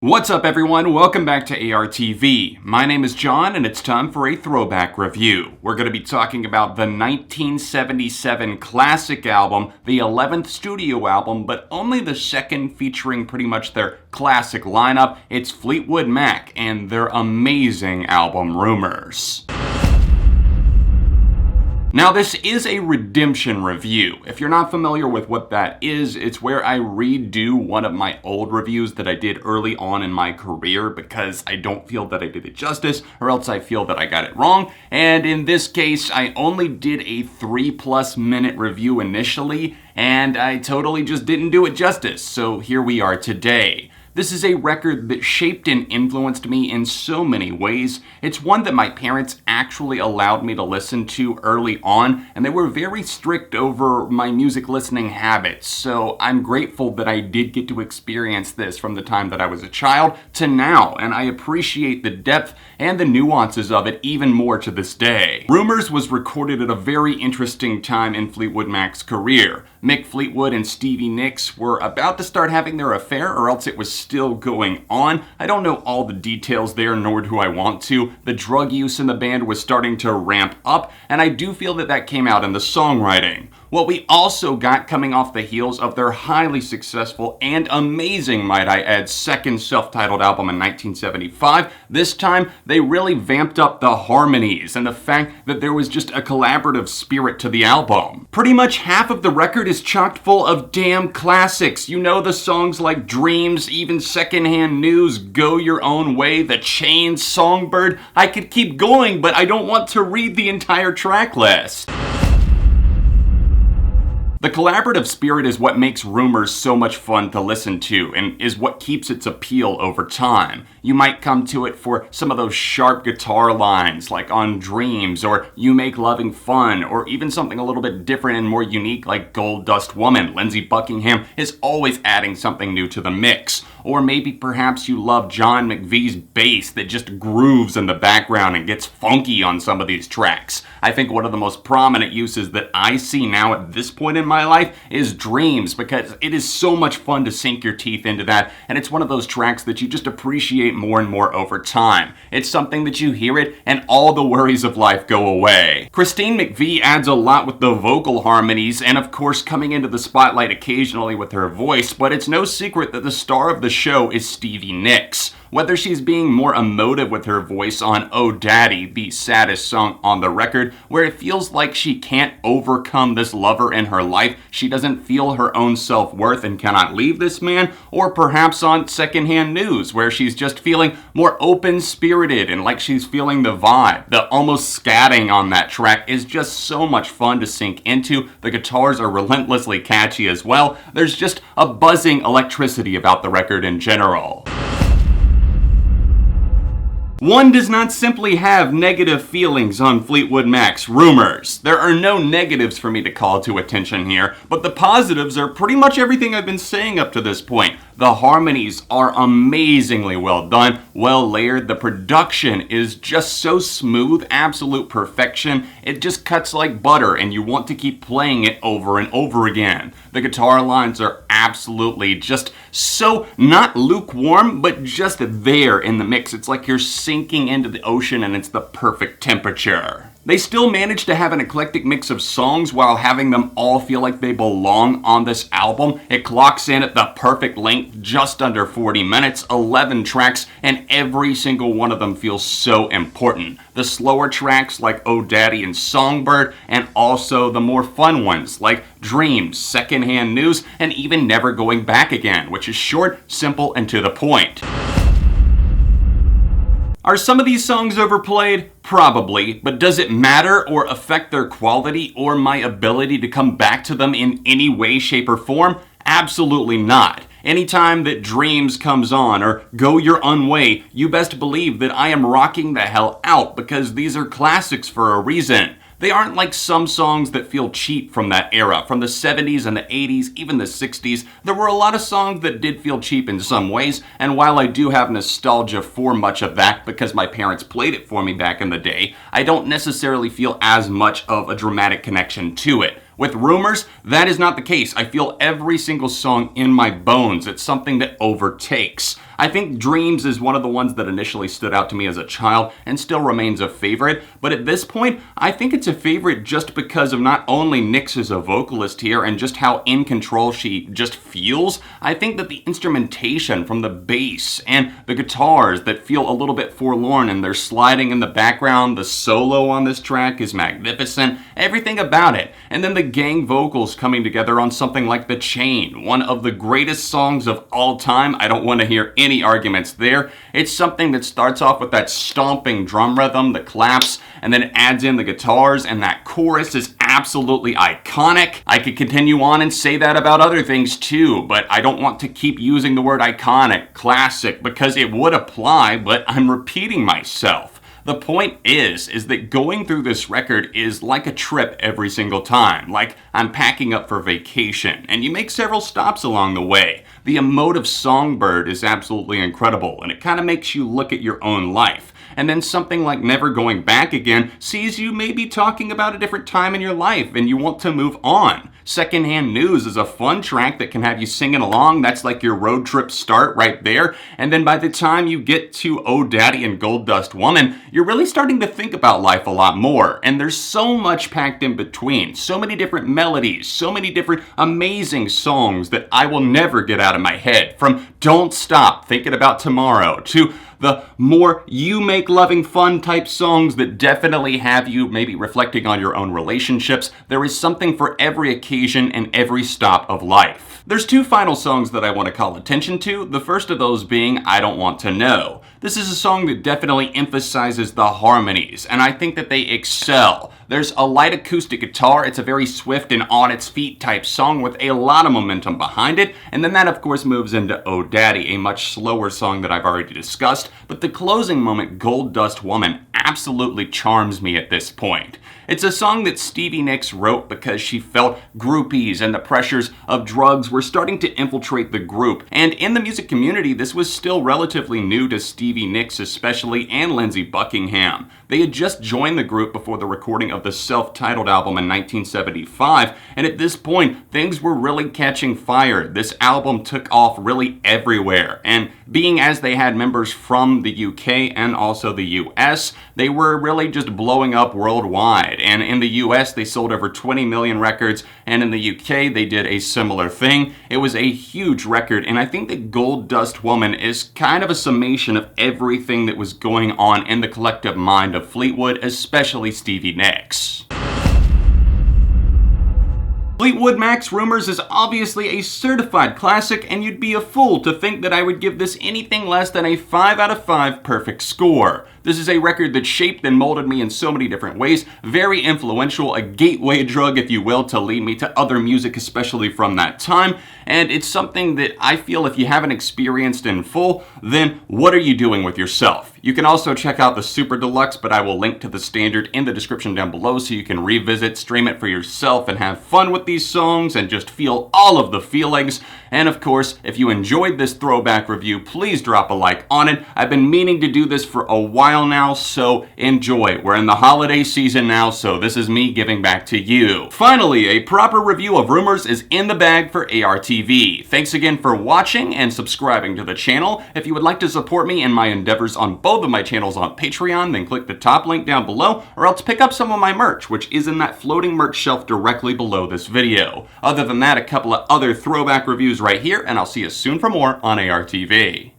What's up everyone, welcome back to ARTV. My name is John and it's time for a throwback review. We're going to be talking about the 1977 classic album, the 11th studio album, but only the second featuring pretty much their classic lineup. It's Fleetwood Mac and their amazing album Rumours. Now this is a redemption review. If you're not familiar with what that is, it's where I redo one of my old reviews that I did early on in my career because I don't feel that I did it justice, or else I feel that I got it wrong. And in this case, I only did a 3+ minute review initially, and I totally just didn't do it justice. So here we are today. This is a record that shaped and influenced me in so many ways. It's one that my parents actually allowed me to listen to early on, and they were very strict over my music listening habits. So I'm grateful that I did get to experience this from the time that I was a child to now, and I appreciate the depth and the nuances of it even more to this day. Rumours was recorded at a very interesting time in Fleetwood Mac's career. Mick Fleetwood and Stevie Nicks were about to start having their affair, or else it was still going on. I don't know all the details there, nor do I want to. The drug use in the band was starting to ramp up, and I do feel that that came out in the songwriting. What we also got coming off the heels of their highly successful and amazing, might I add, second self-titled album in 1975, this time they really vamped up the harmonies and the fact that there was just a collaborative spirit to the album. Pretty much half of the record is chock full of damn classics. You know, the songs like Dreams, even Secondhand, News, Go Your Own Way, The Chains, Songbird. I could keep going, but I don't want to read the entire track list. The collaborative spirit is what makes Rumours so much fun to listen to and is what keeps its appeal over time. You might come to it for some of those sharp guitar lines like on Dreams, or You Make Loving Fun, or even something a little bit different and more unique like Gold Dust Woman. Lindsey Buckingham is always adding something new to the mix. Or maybe perhaps you love John McVie's bass that just grooves in the background and gets funky on some of these tracks. I think one of the most prominent uses that I see now at this point in my life is Dreams, because it is so much fun to sink your teeth into that, and it's one of those tracks that you just appreciate more and more over time. It's something that you hear it and all the worries of life go away. Christine McVie adds a lot with the vocal harmonies and of course coming into the spotlight occasionally with her voice, but it's no secret that the star of the show is Stevie Nicks. Whether she's being more emotive with her voice on Oh Daddy, the saddest song on the record, where it feels like she can't overcome this lover in her life, she doesn't feel her own self-worth and cannot leave this man, or perhaps on Secondhand News, where she's just feeling more open-spirited and like she's feeling the vibe. The almost scatting on that track is just so much fun to sink into. The guitars are relentlessly catchy as well. There's just a buzzing electricity about the record in general. One does not simply have negative feelings on Fleetwood Mac's Rumours. There are no negatives for me to call to attention here, but the positives are pretty much everything I've been saying up to this point. The harmonies are amazingly well done, well layered. The production is just so smooth, absolute perfection. It just cuts like butter and you want to keep playing it over and over again. The guitar lines are absolutely just so not lukewarm, but just there in the mix. It's like you're sinking into the ocean and it's the perfect temperature. They still manage to have an eclectic mix of songs while having them all feel like they belong on this album. It clocks in at the perfect length, just under 40 minutes, 11 tracks, and every single one of them feels so important. The slower tracks like Oh Daddy and Songbird, and also the more fun ones like Dreams, Secondhand News, and even Never Going Back Again, which is short, simple, and to the point. Are some of these songs overplayed? Probably, but does it matter or affect their quality or my ability to come back to them in any way, shape, or form? Absolutely not. Anytime that Dreams comes on or Go Your Own Way, you best believe that I am rocking the hell out because these are classics for a reason. They aren't like some songs that feel cheap from that era, from the 70s and the 80s, even the 60s. There were a lot of songs that did feel cheap in some ways, and while I do have nostalgia for much of that because my parents played it for me back in the day, I don't necessarily feel as much of a dramatic connection to it. With Rumours, that is not the case. I feel every single song in my bones. It's something that overtakes. I think Dreams is one of the ones that initially stood out to me as a child and still remains a favorite, but at this point, I think it's a favorite just because of not only Nyx as a vocalist here and just how in control she just feels. I think that the instrumentation from the bass and the guitars that feel a little bit forlorn and they're sliding in the background, the solo on this track is magnificent, everything about it. And then the gang vocals coming together on something like The Chain, one of the greatest songs of all time. I don't want to hear any arguments there. It's something that starts off with that stomping drum rhythm, the claps, and then adds in the guitars, and that chorus is absolutely iconic. I could continue on and say that about other things too, but I don't want to keep using the word iconic, classic, because it would apply, but I'm repeating myself. The point is that going through this record is like a trip every single time, like I'm packing up for vacation, and you make several stops along the way. The emotive Songbird is absolutely incredible, and it kind of makes you look at your own life. And then something like Never Going Back Again sees you maybe talking about a different time in your life and you want to move on. Secondhand News is a fun track that can have you singing along. That's like your road trip start right there. And then by the time you get to Oh Daddy and Gold Dust Woman, you're really starting to think about life a lot more. And there's so much packed in between. So many different melodies, so many different amazing songs that I will never get out of my head. From Don't Stop Thinking About Tomorrow to the more you make loving fun type songs that definitely have you maybe reflecting on your own relationships. There is something for every occasion and every stop of life. There's two final songs that I want to call attention to, the first of those being I Don't Want to Know. This is a song that definitely emphasizes the harmonies, and I think that they excel. There's a light acoustic guitar, it's a very swift and on its feet type song with a lot of momentum behind it, and then that of course moves into Oh Daddy, a much slower song that I've already discussed, but the closing moment, Gold Dust Woman, absolutely charms me at this point. It's a song that Stevie Nicks wrote because she felt groupies and the pressures of drugs were starting to infiltrate the group. And in the music community, this was still relatively new to Stevie Nicks especially, and Lindsey Buckingham. They had just joined the group before the recording of the self-titled album in 1975, and at this point, things were really catching fire. This album took off really everywhere, and being as they had members from the UK and also the US, they were really just blowing up worldwide. And in the US, they sold over 20 million records, and in the UK, they did a similar thing. It was a huge record, and I think that Gold Dust Woman is kind of a summation of everything that was going on in the collective mind of Fleetwood, especially Stevie Nicks. Fleetwood Mac's Rumours is obviously a certified classic, and you'd be a fool to think that I would give this anything less than a 5 out of 5 perfect score. This is a record that shaped and molded me in so many different ways, very influential, a gateway drug, if you will, to lead me to other music, especially from that time, and it's something that I feel if you haven't experienced in full, then what are you doing with yourself? You can also check out the Super Deluxe, but I will link to the standard in the description down below so you can revisit, stream it for yourself, and have fun with these songs and just feel all of the feelings. And of course, if you enjoyed this throwback review, please drop a like on it. I've been meaning to do this for a while now, so enjoy. We're in the holiday season now, so this is me giving back to you. Finally, a proper review of Rumours is in the bag for ARTV. Thanks again for watching and subscribing to the channel. If you would like to support me in my endeavors on both of my channels on Patreon, then click the top link down below, or else pick up some of my merch, which is in that floating merch shelf directly below this video. Other than that, a couple of other throwback reviews right here, and I'll see you soon for more on ARTV.